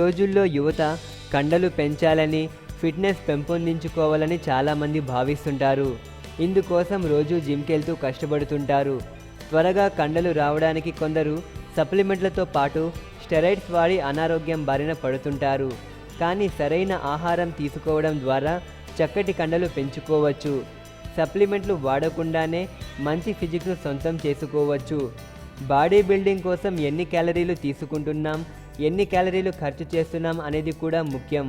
రోజుల్లో యువత కండలు పెంచాలని, ఫిట్నెస్ పెంపొందించుకోవాలని చాలామంది భావిస్తుంటారు. ఇందుకోసం రోజు జిమ్కి వెళ్తూ కష్టపడుతుంటారు. త్వరగా కండలు రావడానికి కొందరు సప్లిమెంట్లతో పాటు స్టెరాయిడ్స్ వాడి అనారోగ్యం బారిన పడుతుంటారు. కానీ సరైన ఆహారం తీసుకోవడం ద్వారా చక్కటి కండలు పెంచుకోవచ్చు. సప్లిమెంట్లు వాడకుండానే మంచి ఫిజిక్ను సొంతం చేసుకోవచ్చు. బాడీ బిల్డింగ్ కోసం ఎన్ని క్యాలరీలు తీసుకుంటున్నాం, ఎన్ని క్యాలరీలు ఖర్చు చేస్తున్నాం అనేది కూడా ముఖ్యం.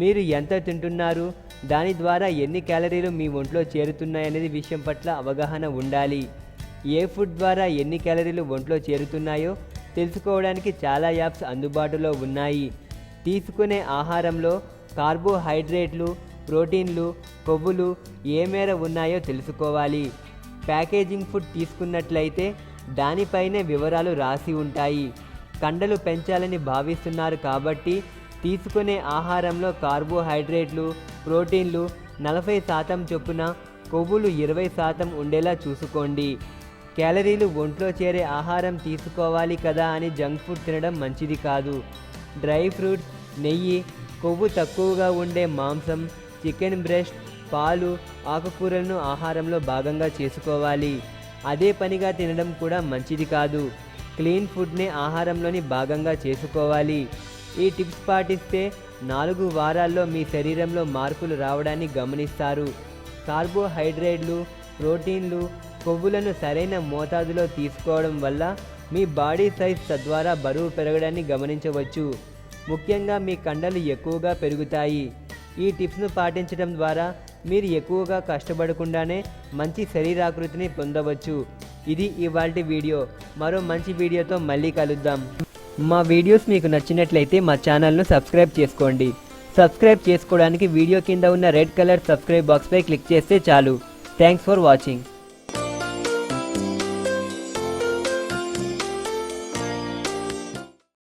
మీరు ఎంత తింటున్నారు, దాని ద్వారా ఎన్ని క్యాలరీలు మీ ఒంట్లో చేరుతున్నాయనేది విషయం పట్ల అవగాహన ఉండాలి. ఏ ఫుడ్ ద్వారా ఎన్ని క్యాలరీలు ఒంట్లో చేరుతున్నాయో తెలుసుకోవడానికి చాలా యాప్స్ అందుబాటులో ఉన్నాయి. తీసుకునే ఆహారంలో కార్బోహైడ్రేట్లు, ప్రోటీన్లు, కొవ్వులు ఏ మేర ఉన్నాయో తెలుసుకోవాలి. ప్యాకేజింగ్ ఫుడ్ తీసుకున్నట్లయితే దానిపైనే వివరాలు రాసి ఉంటాయి. కండలు పెంచాలని భావిస్తున్నారు కాబట్టి తీసుకునే ఆహారంలో కార్బోహైడ్రేట్లు, ప్రోటీన్లు 40% చొప్పున, కొవ్వులు 20% ఉండేలా చూసుకోండి. క్యాలరీలు ఒంట్లో చేరే ఆహారం తీసుకోవాలి కదా అని జంక్ ఫుడ్ తినడం మంచిది కాదు. డ్రై ఫ్రూట్స్, నెయ్యి, కొవ్వు తక్కువగా ఉండే మాంసం, చికెన్ బ్రెస్ట్, పాలు, ఆకుకూరలను ఆహారంలో భాగంగా చేసుకోవాలి. అదే పనిగా తినడం కూడా మంచిది కాదు. క్లీన్ ఫుడ్నే ఆహారంలోని భాగంగా చేసుకోవాలి. ఈ టిప్స్ పాటిస్తే 4 వారాల్లో మీ శరీరంలో మార్పులు రావడాన్ని గమనిస్తారు. కార్బోహైడ్రేట్లు, ప్రోటీన్లు, కొవ్వులను సరైన మోతాదులో తీసుకోవడం వల్ల మీ బాడీ సైజ్ తద్వారా బరువు పెరగడాన్ని గమనించవచ్చు. ముఖ్యంగా మీ కండలు ఎక్కువగా పెరుగుతాయి. ఈ టిప్స్ను పాటించడం ద్వారా మీరు ఎక్కువగా కష్టపడకుండానే మంచి శరీరాకృతిని పొందవచ్చు. ఇది ఇవాల్టి వీడియో. మరో మంచి వీడియోతో మళ్ళీ కలుద్దాం. మా వీడియోస్ మీకు నచ్చినట్లయితే మా ఛానల్ను సబ్స్క్రైబ్ చేసుకోండి. సబ్స్క్రైబ్ చేసుకోవడానికి వీడియో కింద ఉన్న రెడ్ కలర్ సబ్స్క్రైబ్ బాక్స్పై క్లిక్ చేస్తే చాలు. Thanks for watching.